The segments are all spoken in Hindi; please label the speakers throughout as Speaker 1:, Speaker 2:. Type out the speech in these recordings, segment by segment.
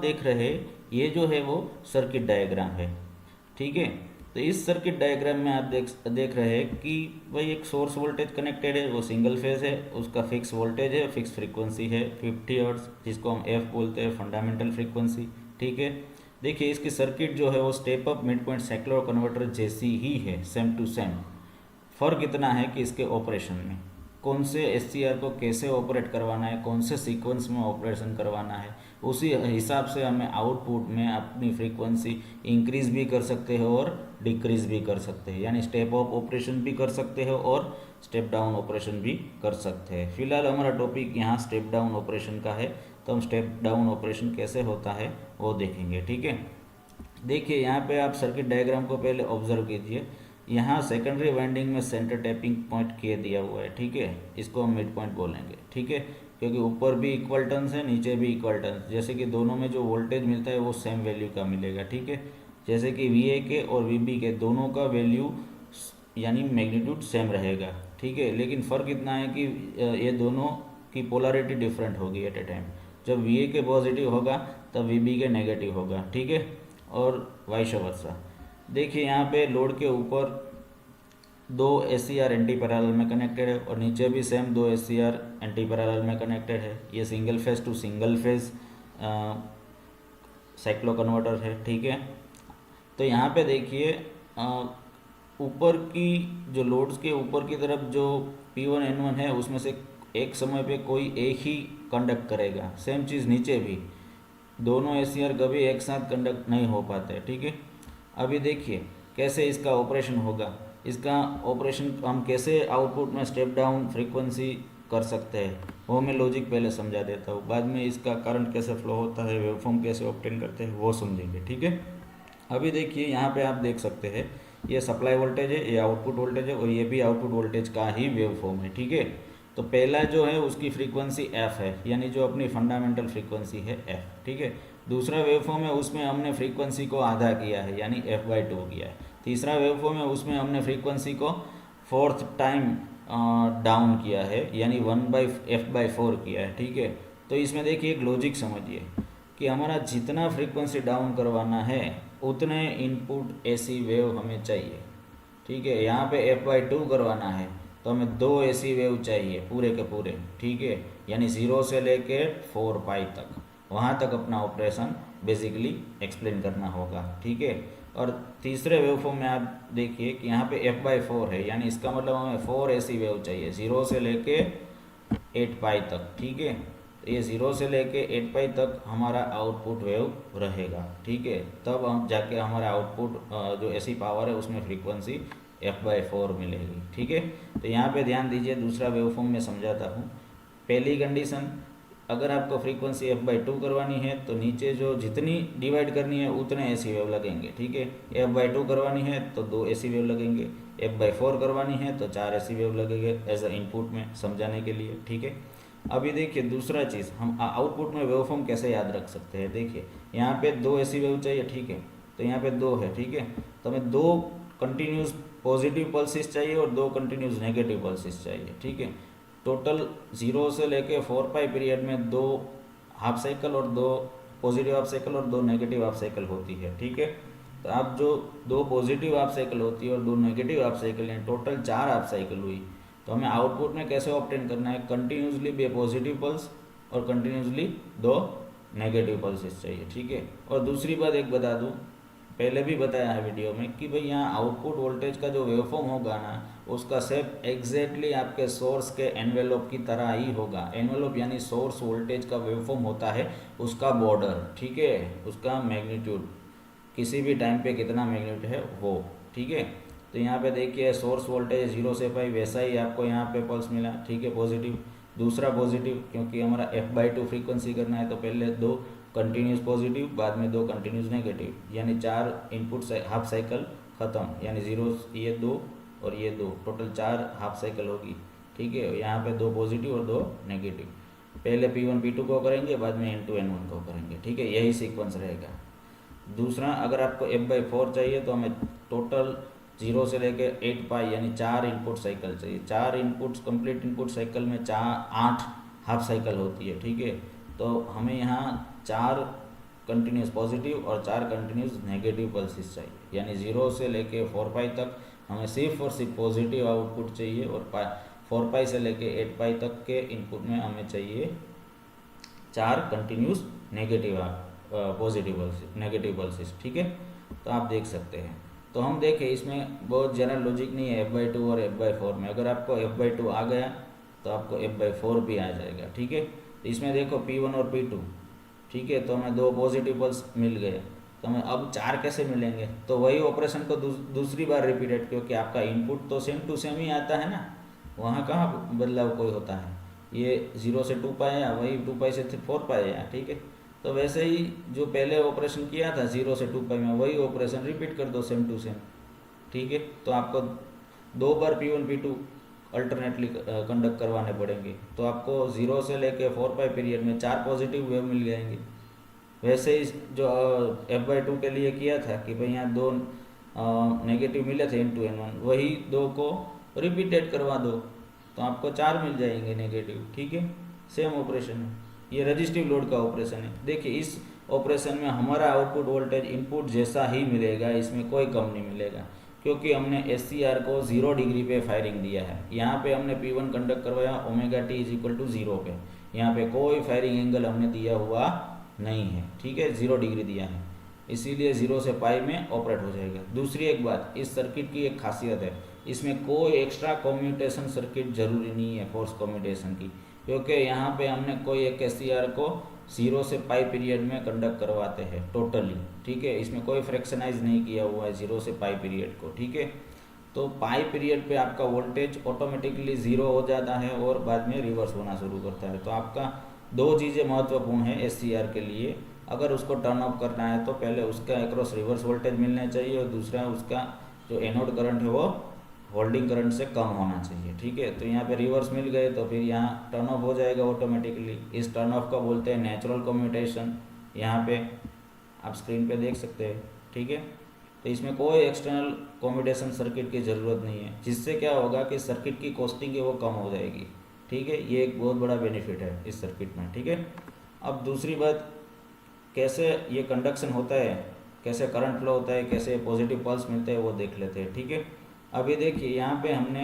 Speaker 1: देख रहे हैं ये जो है वो सर्किट डायग्राम है, ठीक है। तो इस सर्किट डायग्राम में आप देख रहे हैं कि भाई एक सोर्स वोल्टेज कनेक्टेड है, वो सिंगल फेज है, उसका फिक्स वोल्टेज है, फिक्स फ्रीक्वेंसी है 50 हर्ट्ज, जिसको हम एफ बोलते हैं, फंडामेंटल फ्रीक्वेंसी, ठीक है। देखिए इसकी सर्किट जो है वो step up mid point cyclo converter जैसी ही है, सेम टू सेम। फ़र्क इतना है कि इसके ऑपरेशन में कौन से एससीआर को कैसे ऑपरेट करवाना है, कौन से सीक्वेंस में ऑपरेशन करवाना है, उसी हिसाब से हमें आउटपुट में अपनी फ्रीक्वेंसी इंक्रीज भी कर सकते हैं और डिक्रीज भी कर सकते हैं, यानी स्टेप अप ऑपरेशन भी कर सकते हैं और स्टेप डाउन ऑपरेशन भी कर सकते हैं। फिलहाल हमारा टॉपिक यहाँ स्टेप डाउन ऑपरेशन का है, तो हम स्टेप डाउन ऑपरेशन कैसे होता है वो देखेंगे, ठीक है। देखिए यहाँ पे आप सर्किट डायग्राम को पहले ऑब्जर्व कीजिए। यहाँ सेकेंडरी वाइंडिंग में सेंटर टैपिंग पॉइंट के दिया हुआ है, ठीक है, इसको हम मिड पॉइंट बोलेंगे, ठीक है, क्योंकि ऊपर भी इक्वल टर्न्स है, नीचे भी इक्वल टर्न्स, जैसे कि दोनों में जो वोल्टेज मिलता है वो सेम वैल्यू का मिलेगा, ठीक है। जैसे कि वी के और वी के दोनों का वैल्यू यानी मैग्नीट्यूड सेम रहेगा, ठीक है, लेकिन फ़र्क इतना है कि ये दोनों की पोलरिटी डिफरेंट होगी एट ए टाइम। जब वी के पॉजिटिव होगा तब वी के नेगेटिव होगा, ठीक है, और वाइस वर्सा। देखिए यहाँ पे लोड के ऊपर दो एससीआर एंटी पैरेलल में कनेक्टेड है और नीचे भी सेम दो एससीआर एंटी पैरेलल में कनेक्टेड है। ये single phase two single phase cyclo converter है, ठीक है। तो यहाँ पे देखिए ऊपर की जो लोड्स के ऊपर की तरफ जो P1N1 है उसमें से एक समय पे कोई एक ही कंडक्ट करेगा, सेम चीज़ नीचे भी, दोनों एससीआर कभी एक साथ कंडक्ट नहीं हो पाते, ठीक है। अभी देखिए कैसे इसका ऑपरेशन होगा। इसका ऑपरेशन हम कैसे आउटपुट में स्टेप डाउन फ्रीक्वेंसी कर सकते हैं वो मैं लॉजिक पहले समझा देता हूँ, बाद में इसका करंट कैसे फ्लो होता है, वेवफॉर्म कैसे ऑब्टेन करते हैं वो समझेंगे, ठीक है। अभी देखिए यहाँ पे आप देख सकते हैं ये सप्लाई वोल्टेज है, ये आउटपुट वोल्टेज है और ये भी आउटपुट वोल्टेज का ही वेवफॉर्म है, ठीक है। तो पहला जो है उसकी फ्रीक्वेंसी एफ है, यानी जो अपनी फंडामेंटल फ्रीक्वेंसी है एफ, ठीक है। दूसरा वेवफॉर्म है उसमें हमने फ्रीक्वेंसी को आधा किया है यानी f/2 किया है। तीसरा वेवफॉर्म है उसमें हमने फ्रीक्वेंसी को फोर्थ टाइम डाउन किया है यानी 1/f/4 किया है, ठीक है। तो इसमें देखिए एक लॉजिक समझिए कि हमारा जितना फ्रीक्वेंसी डाउन करवाना है उतने इनपुट एसी वेव हमें चाहिए, ठीक है। यहाँ पे f/2 करवाना है तो हमें 2 एसी वेव चाहिए पूरे के पूरे, ठीक है, यानी 0 से लेके 4π तक, वहाँ तक अपना ऑपरेशन बेसिकली एक्सप्लेन करना होगा, ठीक है। और तीसरे वेवफॉर्म में आप देखिए कि यहाँ पे f/4 है, यानी इसका मतलब हमें 4 एसी वेव चाहिए 0 से लेके 8π तक, ठीक है। तो ये 0 से लेके 8π तक हमारा आउटपुट वेव रहेगा, ठीक है। तब हम जाके हमारा आउटपुट जो एसी पावर है उसमें फ्रीक्वेंसी f/4 मिलेगी, ठीक है। तो यहाँ पे ध्यान दीजिए, दूसरा वेवफॉर्म में समझाता हूँ। पहली कंडीशन, अगर आपको फ्रीक्वेंसी f/2 करवानी है तो नीचे जो जितनी डिवाइड करनी है उतने एसी वेव लगेंगे, ठीक है। f/2 करवानी है तो 2 एसी वेव लगेंगे, f/4 करवानी है तो 4 एसी वेव लगेंगे एज अ इनपुट में समझाने के लिए, ठीक है। अभी देखिए दूसरा चीज़, हम आउटपुट में वेवफॉर्म कैसे याद रख सकते हैं। देखिए यहाँ पे 2 एसी वेव चाहिए, ठीक है, तो यहाँ पे 2 है, ठीक है। तो हमें 2 कंटिन्यूस पॉजिटिव पल्सेस चाहिए और 2 कंटिन्यूस नेगेटिव पल्सेस चाहिए, ठीक है। टोटल 0 से लेके 4π पीरियड में 2 हाफ साइकिल और 2 पॉजिटिव हाफ साइकिल और 2 नेगेटिव हाफ साइकिल होती है, ठीक है। तो आप जो 2 पॉजिटिव हाफ साइकिल होती है और 2 नेगेटिव हाफ साइकिल हैं, टोटल 4 हाफ साइकिल हुई। तो हमें आउटपुट में कैसे ऑब्टेन करना है, कंटिन्यूसली 2 पॉजिटिव पल्स और कंटिन्यूसली 2 नेगेटिव पल्सेस चाहिए, ठीक है। और दूसरी बात एक बता दूँ, पहले भी बताया है वीडियो में कि भाई यहाँ आउटपुट वोल्टेज का जो वेवफॉर्म होगा ना उसका शेप एग्जैक्टली आपके सोर्स के एनवेलोप की तरह ही होगा। एनवेलोप यानी सोर्स वोल्टेज का वेवफॉर्म होता है उसका बॉर्डर, ठीक है, उसका मैग्नीट्यूड, किसी भी टाइम पे कितना मैग्नीट्यूड है वो, ठीक है। तो यहाँ पे देखिए सोर्स वोल्टेज 0 से π वैसा ही आपको यहाँ पे पल्स मिला, ठीक है, पॉजिटिव। दूसरा पॉजिटिव, क्योंकि हमारा f/2 फ्रीक्वेंसी करना है तो पहले 2 कंटिन्यूस पॉजिटिव, बाद में 2 कंटिन्यूस नेगेटिव, यानी 4 इनपुट हाफ साइकिल ख़त्म, यानी 0 ये 2 और ये 2, टोटल 4 हाफ साइकिल होगी, ठीक है। यहाँ पे 2 पॉजिटिव और 2 नेगेटिव, पहले P1 P2 को करेंगे, बाद में N2 N1 को करेंगे, ठीक है, यही सीक्वेंस रहेगा। दूसरा, अगर आपको f/4 चाहिए तो हमें टोटल 0 से लेके 8π यानी 4 इनपुट साइकिल चाहिए। 4 इनपुट्स कंप्लीट इनपुट साइकिल में 8 हाफ साइकिल होती है, ठीक है। तो हमें यहाँ 4 कंटिन्यूस पॉजिटिव और 4 कंटिन्यूस नेगेटिव पल्सेस चाहिए। यानी 0 से लेके 4 पाई तक हमें सिर्फ और सिर्फ पॉजिटिव आउटपुट चाहिए, और 4 पाई से लेके 8 पाई तक के इनपुट में हमें चाहिए 4 कंटिन्यूस नेगेटिव पल्सेस। ठीक है, तो आप देख सकते हैं। तो हम देखें इसमें बहुत ज़्यादा लॉजिक नहीं है f/2 और f/4 में। अगर आपको f/2 आ गया तो आपको f/4 भी आ जाएगा। ठीक है, तो इसमें देखो P1 और P2, ठीक है, तो हमें 2 पॉजिटिव पल्स मिल गए, तो हमें अब 4 कैसे मिलेंगे? तो वही ऑपरेशन को दूसरी बार रिपीटेड, क्योंकि आपका इनपुट तो सेम टू सेम ही आता है ना, वहाँ कहाँ बदलाव कोई होता है। ये 0 से 2 पाई आया, वही 2 पाई से 4 पाई आया। ठीक है, तो वैसे ही जो पहले ऑपरेशन किया था 0 से 2 पाई में, वही ऑपरेशन रिपीट कर दो सेम टू सेम। ठीक है, तो आपको 2 बार P1 P2 अल्टरनेटली कंडक्ट करवाने पड़ेंगे, तो आपको 0 से लेके 4 पाई पीरियड में 4 पॉजिटिव वेव मिल जाएंगे। वैसे ही जो f/2 के लिए किया था कि भाई यहाँ 2 नेगेटिव मिले थे N2 N1, वही 2 को रिपीटेड करवा दो तो आपको 4 मिल जाएंगे नेगेटिव। ठीक है, सेम ऑपरेशन है, ये रजिस्टिव लोड का ऑपरेशन है। देखिए इस ऑपरेशन में हमारा आउटपुट वोल्टेज इनपुट जैसा ही मिलेगा, इसमें कोई कम नहीं मिलेगा, क्योंकि हमने SCR को 0 डिग्री पे फायरिंग दिया है। यहाँ पे हमने P1 कंडक्ट करवाया ω t = 0 पे, यहाँ पे कोई फायरिंग एंगल हमने दिया हुआ नहीं है। ठीक है, 0 डिग्री दिया है, इसीलिए 0 से पाई में ऑपरेट हो जाएगा। दूसरी एक बात, इस सर्किट की एक खासियत है, इसमें कोई एक्स्ट्रा कम्यूटेशन सर्किट जरूरी नहीं है फोर्स कम्यूटेशन की, क्योंकि यहाँ पे हमने कोई एक SCR को 0 से पाई पीरियड में कंडक्ट करवाते हैं टोटली। ठीक है, इसमें कोई फ्रैक्शनाइज नहीं किया हुआ है 0 से पाई पीरियड को। ठीक है, तो पाई पीरियड पे आपका वोल्टेज ऑटोमेटिकली 0 हो जाता है और बाद में रिवर्स होना शुरू करता है। तो आपका 2 चीज़ें महत्वपूर्ण है SCR के लिए, अगर उसको टर्न ऑफ करना है तो पहले उसका एक्रॉस रिवर्स वोल्टेज मिलना चाहिए, और दूसरा उसका जो एनोड करंट है वो होल्डिंग करंट से कम होना चाहिए। ठीक है, तो यहाँ पे रिवर्स मिल गए तो फिर यहाँ टर्न ऑफ हो जाएगा ऑटोमेटिकली। इस टर्न ऑफ का बोलते हैं नेचुरल कम्यूटेशन, यहाँ पे आप स्क्रीन पे देख सकते हैं। ठीक है, तो इसमें कोई एक्सटर्नल कम्यूटेशन सर्किट की ज़रूरत नहीं है, जिससे क्या होगा कि सर्किट की कॉस्टिंग है वो कम हो जाएगी। ठीक है, ये एक बहुत बड़ा बेनिफिट है इस सर्किट में। ठीक है, अब दूसरी बात, कैसे ये कंडक्शन होता है, कैसे करंट फ्लो होता है, कैसे पॉजिटिव पल्स मिलते हैं, वो देख लेते हैं। ठीक है, अभी देखिए यहाँ पे हमने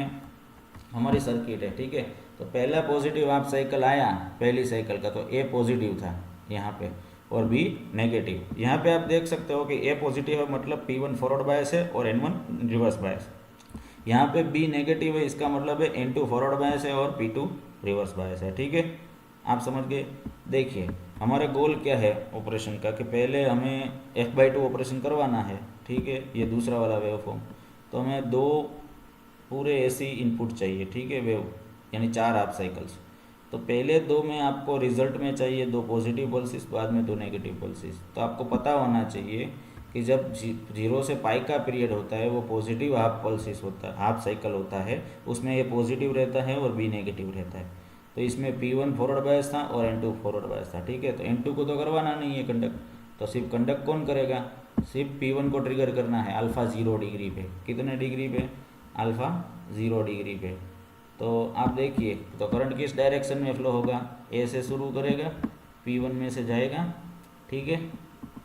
Speaker 1: हमारी सर्किट है। ठीक है, तो पहला पॉजिटिव आप साइकिल आया पहली साइकिल का, तो A पॉजिटिव था यहाँ पे और B नेगेटिव। यहाँ पे आप देख सकते हो कि A पॉजिटिव है मतलब P1 फॉरवर्ड बायस है और N1 रिवर्स बायस। यहाँ पे B नेगेटिव है, इसका मतलब है N2 फॉरवर्ड बायस है और P2 रिवर्स बायस है। ठीक है, आप समझ गए। देखिए हमारा गोल क्या है ऑपरेशन का, कि पहले हमें f/2 ऑपरेशन करवाना है। ठीक है, ये दूसरा वाला वेव फॉर्म, तो हमें 2 पूरे AC इनपुट चाहिए। ठीक है, वेव यानी 4 हाफ साइकिल्स। तो पहले 2 में आपको रिजल्ट में चाहिए 2 पॉजिटिव पल्सेस, बाद में 2 नेगेटिव पल्सेस। तो आपको पता होना चाहिए कि जब 0 से पाई का पीरियड होता है वो पॉजिटिव हाफ पल्सेस होता है, हाफ साइकिल होता है, उसमें ये पॉजिटिव रहता है और B नेगेटिव रहता है। तो इसमें P1 फॉरवर्ड बायस था और N2 फॉरवर्ड बायस था। ठीक है, तो N2 को तो करवाना नहीं है कंडक्ट, तो सिर्फ कंडक्ट कौन करेगा, सिर्फ P1 को ट्रिगर करना है अल्फ़ा 0 डिग्री पे। कितने डिग्री पे? अल्फ़ा 0 डिग्री पे। तो आप देखिए, तो करंट किस डायरेक्शन में फ्लो होगा, A से शुरू करेगा, P1 में से जाएगा। ठीक है,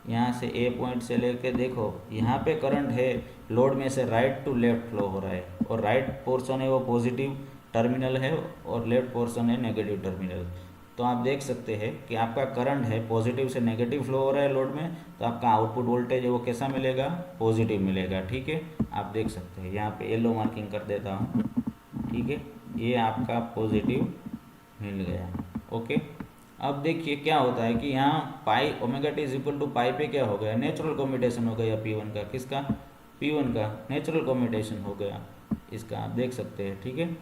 Speaker 1: यहाँ से A पॉइंट से लेके देखो यहाँ पे करंट है लोड में से राइट टू लेफ्ट फ्लो हो रहा है, और राइट पोर्शन है वो पॉजिटिव टर्मिनल है और लेफ्ट पोर्शन है नेगेटिव टर्मिनल। तो आप देख सकते हैं कि आपका करंट है पॉजिटिव से नेगेटिव फ्लो हो रहा है लोड में, तो आपका आउटपुट वोल्टेज है वो कैसा मिलेगा, पॉजिटिव मिलेगा। ठीक है, आप देख सकते हैं, यहाँ पे येलो मार्किंग कर देता हूँ। ठीक है, ये आपका पॉजिटिव मिल गया। ओके, अब देखिए क्या होता है कि यहाँ पाई ω/t पाई पे क्या हो गया, नेचुरल कम्यूटेशन हो गया P1 का। किसका? P1 का नेचुरल कम्यूटेशन हो गया इसका, आप देख सकते हैं। ठीक है,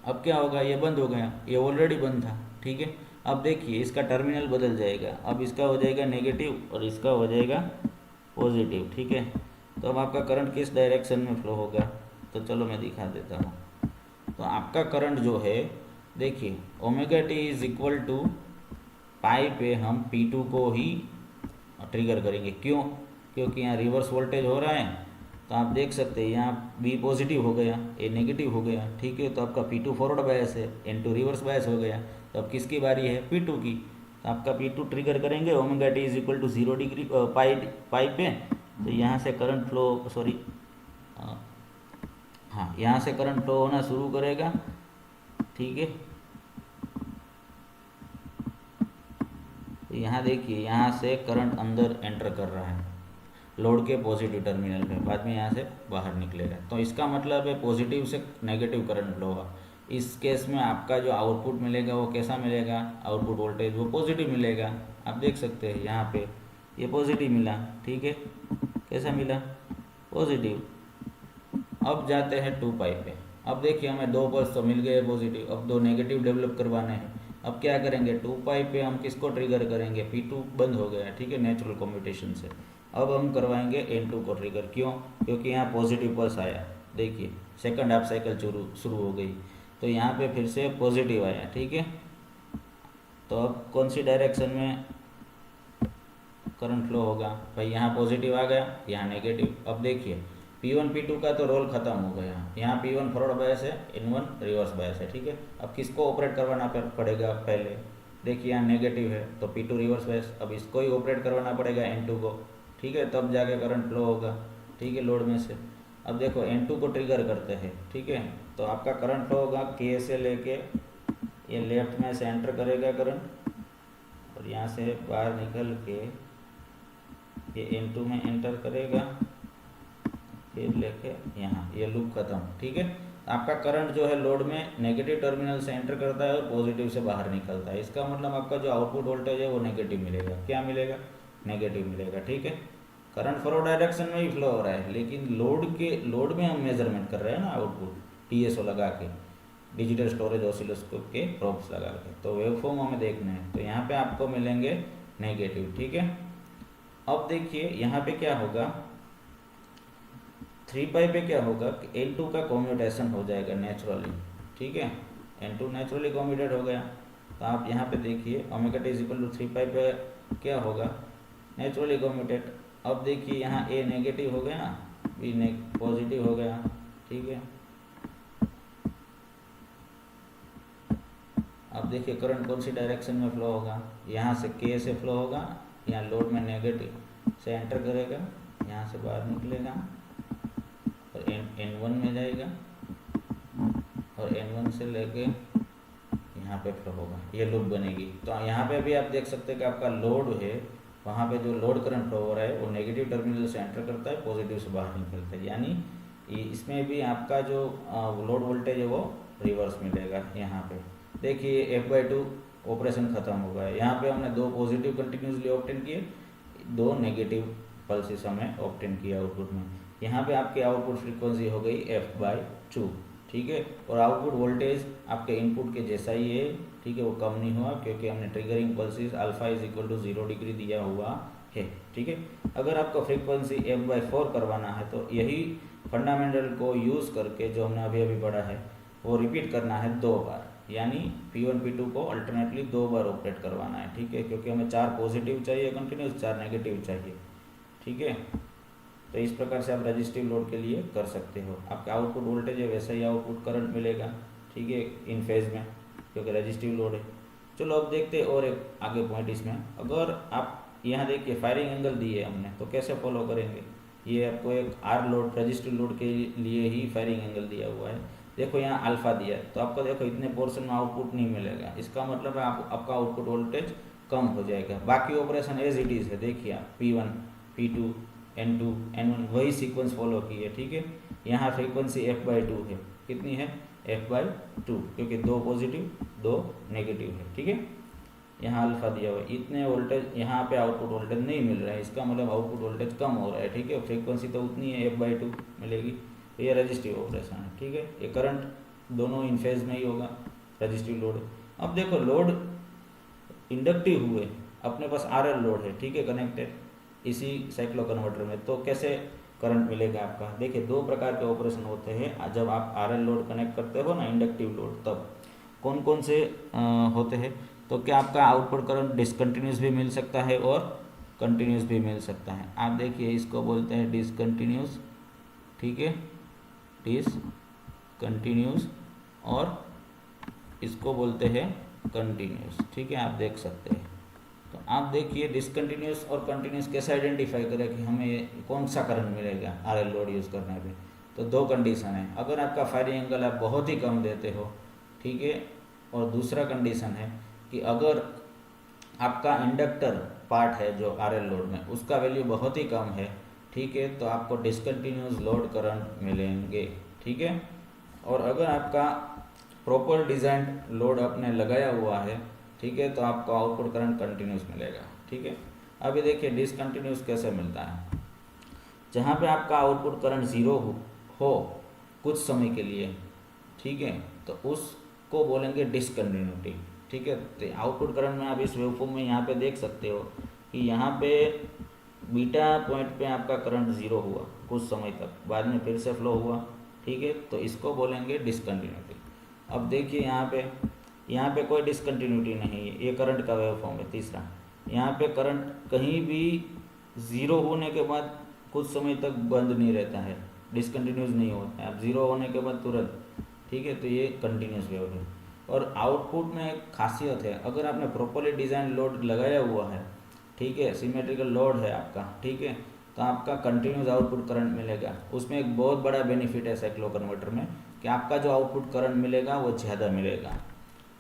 Speaker 1: अब क्या होगा, ये बंद हो गया, ये ऑलरेडी बंद था। ठीक है, अब देखिए इसका टर्मिनल बदल जाएगा, अब इसका हो जाएगा नेगेटिव और इसका हो जाएगा पॉजिटिव। ठीक है, तो अब आपका करंट किस डायरेक्शन में फ्लो होगा, तो चलो मैं दिखा देता हूँ। तो आपका करंट जो है देखिए ω/t पाई पे हम P2 को ही ट्रिगर करेंगे। क्यों? क्योंकि यहाँ रिवर्स वोल्टेज हो रहा है, तो आप देख सकते हैं यहाँ B पॉजिटिव हो गया, A नेगेटिव हो गया। ठीक है, तो आपका P2 फॉरवर्ड बायस है, N2 रिवर्स बायस हो गया। तो अब किसकी बारी है? P2 की। तो आपका P2 ट्रिगर करेंगे omega T is equal to 0 degree pi पे। तो यहाँ से करंट फ्लो, सॉरी, हाँ, यहाँ से करंट फ्लो होना शुरू करेगा, ठीक है। तो यहाँ देखिए, यहाँ से करंट अंदर एंटर कर रहा है लोड के पॉजिटिव टर्मिनल पे, बाद में यहाँ से बाहर निकलेगा। तो इसका मतलब है पॉजिटिव से नेगेटिव करंट फ्लो होगा। इस केस में आपका जो आउटपुट मिलेगा वो कैसा मिलेगा, आउटपुट वोल्टेज वो पॉजिटिव मिलेगा। आप देख सकते हैं यहाँ पे ये पॉजिटिव मिला, ठीक है। कैसा मिला, पॉजिटिव। अब जाते हैं 2 पाई पे। अब देखिए हमें 2 पल्स तो मिल गए पॉजिटिव, अब 2 नेगेटिव डेवलप करवाने हैं। अब क्या करेंगे, 2 पाई पे हम किसको ट्रिगर करेंगे, P2 बंद हो गया, ठीक है, नेचुरल कम्यूटेशन से। अब हम करवाएंगे N2 को ट्रिगर, क्यों, क्योंकि यहाँ पॉजिटिव पल्स आया, देखिए सेकंड हाफ साइकिल शुरू हो गई, तो यहाँ पे फिर से पॉजिटिव आया, ठीक है। तो अब कौन सी डायरेक्शन में करंट फ्लो होगा, भाई यहाँ पॉजिटिव आ गया, यहाँ नेगेटिव। अब देखिए P1 P2 का तो रोल खत्म हो गया, यहाँ P1 फॉरवर्ड बायस है, N1 रिवर्स बायस है, ठीक है। अब किसको ऑपरेट करवाना पड़ेगा पहले, देखिए यहाँ नेगेटिव है तो P2 रिवर्स बायस, अब इसको ही ऑपरेट करवाना पड़ेगा N2 को, ठीक है, तब जाके करंट फ्लो होगा, ठीक है, लोड में से। अब देखो N2 को ट्रिगर करते हैं, ठीक है, तो आपका करंट फ्लो होगा K से लेके ये लेफ्ट में से एंटर करेगा करंट, और यहाँ से बाहर निकल के ये N2 में एंटर करेगा, फिर लेके यहाँ, ये लूप खत्म, ठीक है। आपका करंट जो है लोड में नेगेटिव टर्मिनल से एंटर करता है और पॉजिटिव से बाहर निकलता है। इसका मतलब आपका जो आउटपुट वोल्टेज है वो नेगेटिव मिलेगा, क्या मिलेगा, नेगेटिव मिलेगा, ठीक है। करंट फॉरवर्ड डायरेक्शन में ही फ्लो हो रहा है, लेकिन लोड में हम मेजरमेंट कर रहे हैं ना आउटपुट, TSO लगा के, डिजिटल स्टोरेज ऑसिलोस्कोप के प्रोब्स लगा के, तो वेवफॉर्म हमें देखना है, तो यहाँ पे आपको मिलेंगे नेगेटिव, ठीक है। अब देखिए यहाँ पे क्या होगा, 3 पाई पे क्या होगा कि N2 का कॉम्यूटेशन हो जाएगा नेचुरली, ठीक है, N2 नेचुरली कॉम्यूटेट हो गया। तो आप यहाँ पे देखिए omega T is equal to 3 pi पे क्या होगा, नेचुरली कॉम्यूटेट। अब देखिए यहाँ A नेगेटिव हो गया, B पॉजिटिव हो गया, ठीक है। अब देखिए करंट कौन सी डायरेक्शन में फ्लो होगा, यहाँ से K से फ्लो होगा, यहाँ लोड में नेगेटिव से एंटर करेगा, यहाँ से बाहर निकलेगा और N1 में जाएगा, और N1 से लेके यहाँ पे फ्लो होगा, ये लूप बनेगी। तो यहाँ पे भी आप देख सकते हैं कि आपका लोड है, वहाँ पे जो लोड करंट फ्लो हो रहा है वो नेगेटिव टर्मिनल से एंटर करता है, पॉजिटिव से बाहर निकलता है, यानी इसमें भी आपका जो लोड वोल्टेज है वो रिवर्स मिलेगा। यहाँ पे देखिए F/2 ऑपरेशन खत्म हो गया, यहाँ पे हमने 2 पॉजिटिव कंटिन्यूसली ऑब्टेन किए, 2 नेगेटिव पल्सेस हमें ऑब्टेन किया आउटपुट में। यहाँ पे आपकी आउटपुट फ्रीक्वेंसी हो गई F/2, ठीक है, और आउटपुट वोल्टेज आपके इनपुट के जैसा ही है, ठीक है, वो कम नहीं हुआ क्योंकि हमने triggering pulses alpha is equal to 0 degree दिया हुआ है, ठीक है। अगर आपको फ्रीक्वेंसी F/4 करवाना है तो यही फंडामेंटल को यूज़ करके जो हमने अभी पढ़ा है वो रिपीट करना है 2 बार, यानी P1 P2 को अल्टरनेटली 2 बार ऑपरेट करवाना है, ठीक है, क्योंकि हमें 4 पॉजिटिव चाहिए कंटिन्यूस, 4 नेगेटिव चाहिए, ठीक है। तो इस प्रकार से आप रजिस्टिव लोड के लिए कर सकते हो। आपका आउटपुट वोल्टेज है वैसा ही आउटपुट करंट मिलेगा, ठीक है, इन फेज में, क्योंकि रजिस्टिव लोड है। चलो अब देखते हैं और एक आगे पॉइंट इसमें। अगर आप यहाँ देखिए फायरिंग एंगल दिए हमने, तो कैसे फॉलो करेंगे, ये आपको एक आर लोड रजिस्टिव लोड के लिए ही फायरिंग एंगल दिया हुआ है। देखो यहाँ अल्फा दिया है, तो आपको देखो इतने पोर्शन में आउटपुट नहीं मिलेगा, इसका मतलब है आपका आउटपुट वोल्टेज कम हो जाएगा। बाकी ऑपरेशन एज इट इज़ है, देखिए P1 P2 N2 N1 वही सीक्वेंस फॉलो की है, ठीक है। यहाँ फ्रीक्वेंसी F/2 है, कितनी है, F/2, क्योंकि 2 पॉजिटिव 2 नेगेटिव है, ठीक है। यहाँ अल्फा दिया हुआ है, इतने वोल्टेज यहाँ पे आउटपुट वोल्टेज नहीं मिल रहा है, इसका मतलब आउटपुट वोल्टेज कम हो रहा है, ठीक है। फ्रीक्वेंसी तो उतनी है F/2 मिलेगी, तो ये रजिस्टिव ऑपरेशन है, ठीक है। ये करंट दोनों इन फेज में ही होगा, रजिस्टिव लोड। अब देखो लोड इंडक्टिव हुए, अपने पास RL लोड है, ठीक है, कनेक्टेड इसी साइक्लो कन्वर्टर में, तो कैसे करंट मिलेगा आपका। देखिए 2 प्रकार के ऑपरेशन होते हैं जब आप RL लोड कनेक्ट करते हो ना, इंडक्टिव लोड, तब कौन कौन से होते हैं। तो क्या आपका आउटपुट करंट डिसकंटिन्यूस भी मिल सकता है और कंटिन्यूस भी मिल सकता है। आप देखिए इसको बोलते हैं डिसकंटिन्यूस, ठीक है, डिसकंटिन्यूस, और इसको बोलते हैं कंटिन्यूस, ठीक है, आप देख सकते हैं, तो आप देखिए डिसकंटिन्यूस और कंटिन्यूस कैसे आइडेंटिफाई करें कि हमें कौन सा करंट मिलेगा आरएल लोड यूज़ करने पे। तो दो कंडीशन है, अगर आपका फायरिंग एंगल आप बहुत ही कम देते हो, ठीक है, और दूसरा कंडीशन है कि अगर आपका इंडक्टर पार्ट है जो आरएल लोड में उसका वैल्यू बहुत ही कम है, ठीक है, तो आपको डिसकंटिन्यूस लोड करंट मिलेंगे, ठीक है। और अगर आपका प्रॉपर डिज़ाइन लोड आपने लगाया हुआ है, ठीक है, तो आपको आउटपुट करंट कंटिन्यूस मिलेगा, ठीक है। अभी देखिए डिसकंटिन्यूस कैसे मिलता है, जहाँ पे आपका आउटपुट करंट ज़ीरो हो कुछ समय के लिए, ठीक है, तो उसको बोलेंगे डिसकंटिन्यूटी, ठीक है। तो आउटपुट करंट में आप इस वेवफॉर्म में यहाँ पे देख सकते हो कि यहाँ पे बीटा पॉइंट पे आपका करंट ज़ीरो हुआ कुछ समय तक, बाद में फिर से फ्लो हुआ, ठीक है, तो इसको बोलेंगे डिसकंटिन्यूटी। अब देखिए यहाँ पे कोई डिसकंटिन्यूटी नहीं है, ये करंट का वेवफॉर्म है तीसरा। यहाँ पे करंट कहीं भी ज़ीरो होने के बाद कुछ समय तक बंद नहीं रहता है, डिसकंटिन्यूस नहीं होता है, अब ज़ीरो होने के बाद तुरंत, ठीक है, तो ये कंटिन्यूस वेव है। और आउटपुट में एक खासियत है, अगर आपने प्रॉपरली डिज़ाइन लोड लगाया हुआ है, ठीक है, सिमेट्रिकल लोड है आपका, ठीक है, तो आपका कंटिन्यूस आउटपुट करंट मिलेगा। उसमें एक बहुत बड़ा बेनिफिट है साइक्लो कन्वर्टर में कि आपका जो आउटपुट करंट मिलेगा वो ज़्यादा मिलेगा,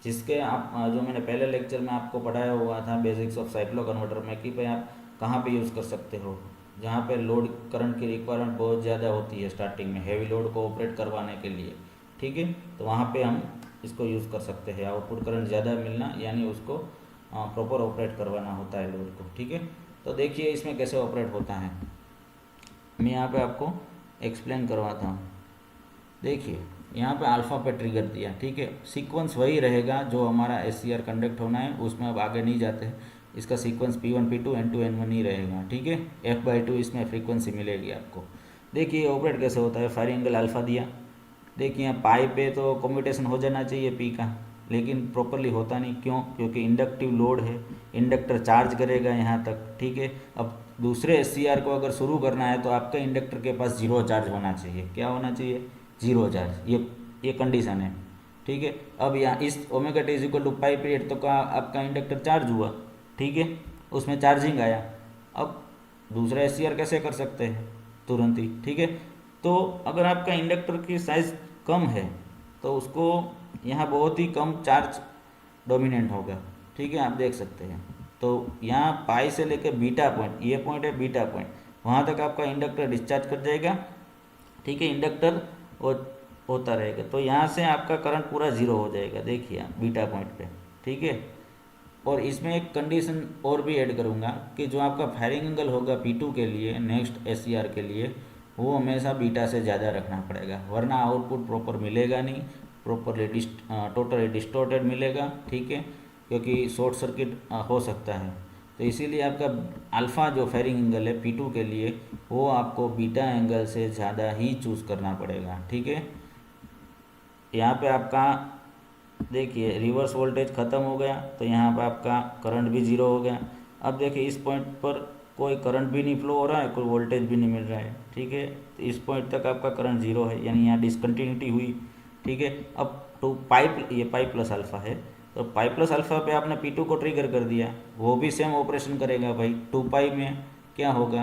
Speaker 1: जिसके आप जो मैंने पहले लेक्चर में आपको पढ़ाया हुआ था बेसिक्स ऑफ साइक्लो कन्वर्टर में कि भाई आप कहाँ पे यूज़ कर सकते हो, जहाँ पे लोड करंट की रिक्वायरमेंट बहुत ज़्यादा होती है स्टार्टिंग में हैवी लोड को ऑपरेट करवाने के लिए, ठीक है, तो वहाँ पे हम इसको यूज़ कर सकते हैं। आउटपुट करंट ज़्यादा मिलना यानी उसको प्रॉपर ऑपरेट करवाना होता है लोड को, ठीक है। तो देखिए इसमें कैसे ऑपरेट होता है, मैं यहाँ पे आपको एक्सप्लेन करवाता हूँ। देखिए यहाँ पे अल्फ़ा पे ट्रिगर दिया, ठीक है, सीक्वेंस वही रहेगा जो हमारा SCR कंडक्ट होना है, उसमें अब आगे नहीं जाते हैं। इसका sequence P1 P2 N2 N1 ही रहेगा, ठीक है। F/2 इसमें फ्रीक्वेंसी मिलेगी आपको। देखिए ऑपरेट कैसे होता है, फायरिंग एंगल अल्फ़ा दिया, देखिए यहाँ पाई पे तो कम्यूटेशन हो जाना चाहिए पी का, लेकिन प्रॉपरली होता नहीं, क्यों? क्योंकि इंडक्टिव लोड है, इंडक्टर चार्ज करेगा यहाँ तक, ठीक है। अब दूसरे SCR को अगर शुरू करना है तो आपका इंडक्टर के पास जीरो चार्ज होना चाहिए, क्या होना चाहिए? जीरो चार्ज, ये कंडीशन है, ठीक है। अब यहाँ इस omega T is equal to pi period तो का आपका इंडक्टर चार्ज हुआ, ठीक है, उसमें चार्जिंग आया। अब दूसरा SCR कैसे कर सकते हैं? तुरंत ही, ठीक है। तो अगर आपका इंडक्टर की साइज़ कम है तो उसको यहाँ बहुत ही कम चार्ज डोमिनेंट होगा, ठीक है, आप देख सकते हैं। तो यहाँ पाई से लेकर बीटा पॉइंट, ये पॉइंट है बीटा पॉइंट, वहाँ तक आपका इंडक्टर डिस्चार्ज कर जाएगा, ठीक है, इंडक्टर वो होता रहेगा। तो यहाँ से आपका करंट पूरा ज़ीरो हो जाएगा, देखिए आप बीटा पॉइंट पे, ठीक है। और इसमें एक कंडीशन और भी ऐड करूँगा कि जो आपका फायरिंग एंगल होगा P2 के लिए, नेक्स्ट SCR के लिए, वो हमेशा बीटा से ज़्यादा रखना पड़ेगा, वरना आउटपुट प्रॉपर मिलेगा नहीं, प्रॉपरली टोटली डिस्टॉर्टेड मिलेगा, ठीक है, क्योंकि शॉर्ट सर्किट हो सकता है। तो इसीलिए आपका अल्फ़ा जो फायरिंग एंगल है P2 के लिए, वो आपको बीटा एंगल से ज़्यादा ही चूज़ करना पड़ेगा, ठीक है। यहाँ पे आपका देखिए रिवर्स वोल्टेज ख़त्म हो गया, तो यहाँ पे आपका करंट भी ज़ीरो हो गया। अब देखिए इस पॉइंट पर कोई करंट भी नहीं फ्लो हो रहा है, कोई वोल्टेज भी नहीं मिल रहा है, ठीक है, तो इस पॉइंट तक आपका करंट ज़ीरो है, यानी यहाँ डिसकंटिन्यूटी हुई, ठीक है। अब टू पाइप, ये पाइप प्लस अल्फ़ा है, तो पाइप प्लस अल्फ़ा पे आपने P2 को ट्रिगर कर दिया, वो भी सेम ऑपरेशन करेगा भाई। 2 पाई में क्या होगा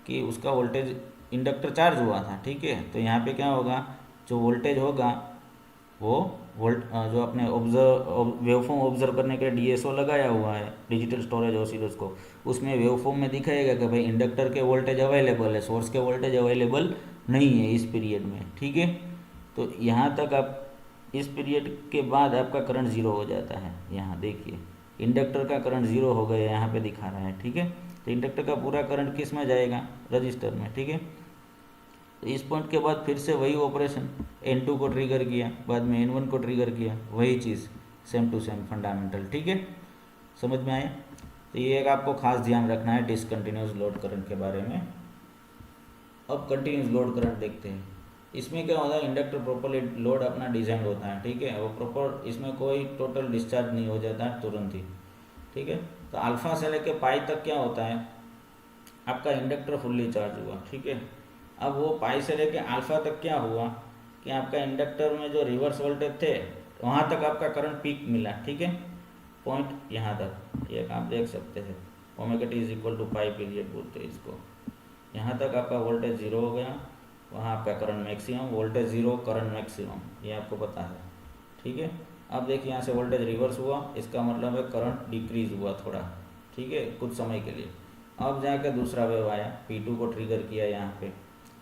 Speaker 1: कि उसका वोल्टेज, इंडक्टर चार्ज हुआ था, ठीक है, तो यहाँ पे क्या होगा, जो वोल्टेज होगा वो जो अपने ऑब्जर्व वेवफॉर्म ऑब्जर्व करने के लिए DSO लगाया हुआ है, डिजिटल स्टोरेज ऑसिलोस्कोप, उसमें वेवफॉर्म में दिखाएगा कि भाई इंडक्टर के वोल्टेज अवेलेबल है, सोर्स के वोल्टेज अवेलेबल नहीं है इस पीरियड में, ठीक है। तो यहाँ तक आप इस पीरियड के बाद आपका करंट ज़ीरो हो जाता है। यहाँ देखिए इंडक्टर का करंट ज़ीरो हो गया, यहाँ पे दिखा रहा है, ठीक है। तो इंडक्टर का पूरा करंट किस में जाएगा? रजिस्टर में, ठीक है। तो इस पॉइंट के बाद फिर से वही ऑपरेशन, N2 को ट्रिगर किया, बाद में N1 को ट्रिगर किया, वही चीज़ सेम टू सेम फंडामेंटल, ठीक है, समझ में आया। तो ये एक आपको खास ध्यान रखना है डिसकंटिन्यूस लोड करंट के बारे में। अब कंटिन्यूस लोड करंट देखते हैं। इसमें क्या होता है, इंडक्टर प्रॉपरली लोड अपना डिजाइन होता है, ठीक है, वो प्रॉपर, इसमें कोई टोटल डिस्चार्ज नहीं हो जाता है तुरंत ही, ठीक है। तो अल्फ़ा से लेके पाई तक क्या होता है, आपका इंडक्टर फुल्ली चार्ज हुआ, ठीक है। अब वो पाई से लेके अल्फ़ा तक क्या हुआ कि आपका इंडक्टर में जो रिवर्स वोल्टेज थे वहाँ तक आपका करंट पीक मिला, ठीक है। पॉइंट यहाँ तक, ये आप देख सकते हैं omega T is equal to pi period बोलते हैं इसको। यहाँ तक आपका वोल्टेज जीरो हो गया, वहाँ आपका current maximum, voltage zero current maximum, ये आपको पता है, ठीक है। अब देखिए यहाँ से वोल्टेज रिवर्स हुआ, इसका मतलब है करंट डिक्रीज हुआ थोड़ा, ठीक है, कुछ समय के लिए। अब जाकर दूसरा वेव आया, P2 को ट्रिगर किया यहाँ पे,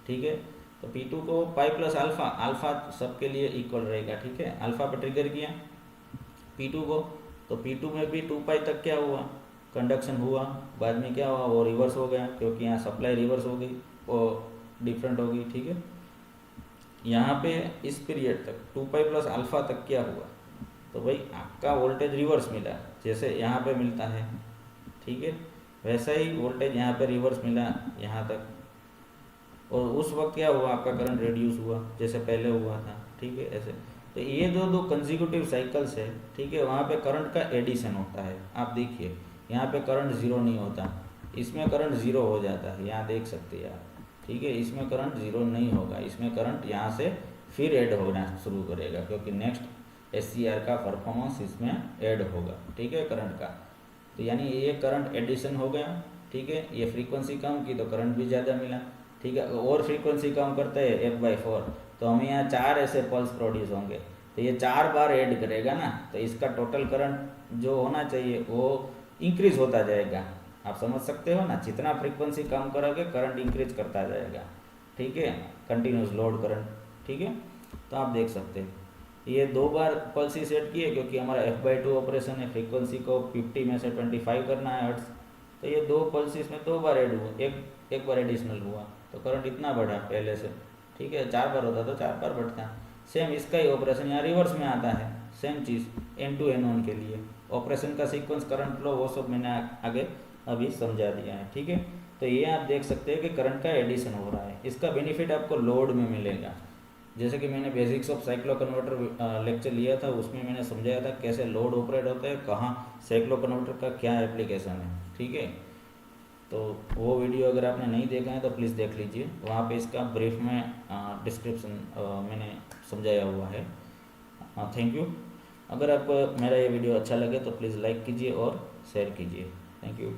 Speaker 1: ठीक है। तो P2 को पाई प्लस अल्फा, अल्फा सबके लिए इक्वल रहेगा, ठीक है, अल्फा पे ट्रिगर किया P2 को, तो P2 में भी 2 पाई तक क्या हुआ, कंडक्शन हुआ। बाद में क्या हुआ, वो रिवर्स हो गया, क्योंकि यहाँ सप्लाई रिवर्स हो गई, वो डिफरेंट हो गई, ठीक है। यहाँ पे इस पीरियड तक 2 पाई प्लस अल्फा तक क्या हुआ, तो भाई आपका वोल्टेज रिवर्स मिला, जैसे यहाँ पे मिलता है, ठीक है, वैसा ही वोल्टेज यहाँ पे रिवर्स मिला यहाँ तक। और उस वक्त क्या हुआ, आपका करंट रिड्यूस हुआ जैसे पहले हुआ था, ठीक है, ऐसे। तो ये जो दो कंसेक्यूटिव साइकिल्स है, ठीक है, वहाँ पे करंट का एडिशन होता है। आप देखिए यहाँ पे करंट ज़ीरो नहीं होता, इसमें करंट ज़ीरो हो जाता है, यहाँ देख सकते हैं आप, ठीक है। इसमें करंट ज़ीरो नहीं होगा, इसमें करंट यहाँ से फिर ऐड होना शुरू करेगा, क्योंकि नेक्स्ट SCR का परफॉर्मेंस इसमें ऐड होगा, ठीक है, करंट का। तो यानी ये करंट एडिशन हो गया, ठीक है। ये फ्रीक्वेंसी कम की तो करंट भी ज़्यादा मिला, ठीक है। और फ्रीक्वेंसी कम करते हैं F/4, तो हमें यहाँ 4 ऐसे पल्स प्रोड्यूस होंगे, तो ये 4 बार ऐड करेगा ना, तो इसका टोटल करंट जो होना चाहिए वो इंक्रीज होता जाएगा। आप समझ सकते हो ना, जितना फ्रीक्वेंसी कम करोगे करंट इंक्रीज करता जाएगा, ठीक है, कंटिन्यूस लोड करंट, ठीक है। तो आप देख सकते हैं ये 2 बार पल्स ही सेट किए, क्योंकि हमारा F/2 ऑपरेशन है, फ्रीक्वेंसी को 50 में से 25 करना है हर्ट्ज। तो ये 2 पल्सिस में 2 बार ऐड हुआ, एक बार एडिशनल हुआ, तो करंट इतना बढ़ा पहले से, ठीक है। 4 बार होता तो 4 बार बढ़ता। सेम इसका ही ऑपरेशन यहाँ रिवर्स में आता है, सेम चीज़ N2 N1 के लिए ऑपरेशन का सीक्वेंस, करंट फ्लो, वो सब मैंने आगे अभी समझा दिया है, ठीक है। तो ये आप देख सकते हैं कि करंट का एडिशन हो रहा है, इसका बेनिफिट आपको लोड में मिलेगा। जैसे कि मैंने basics of cyclo converter lecture लिया था, उसमें मैंने समझाया था कैसे लोड ऑपरेट होता है, कहाँ साइक्लो कन्वर्टर का क्या एप्लीकेशन है, ठीक है। तो वो वीडियो अगर आपने नहीं देखा है तो प्लीज़ देख लीजिए, वहाँ पे इसका ब्रीफ में डिस्क्रिप्शन मैंने समझाया हुआ है। Thank you. अगर आपको मेरा ये वीडियो अच्छा लगे तो प्लीज़ लाइक कीजिए और शेयर कीजिए। Thank you.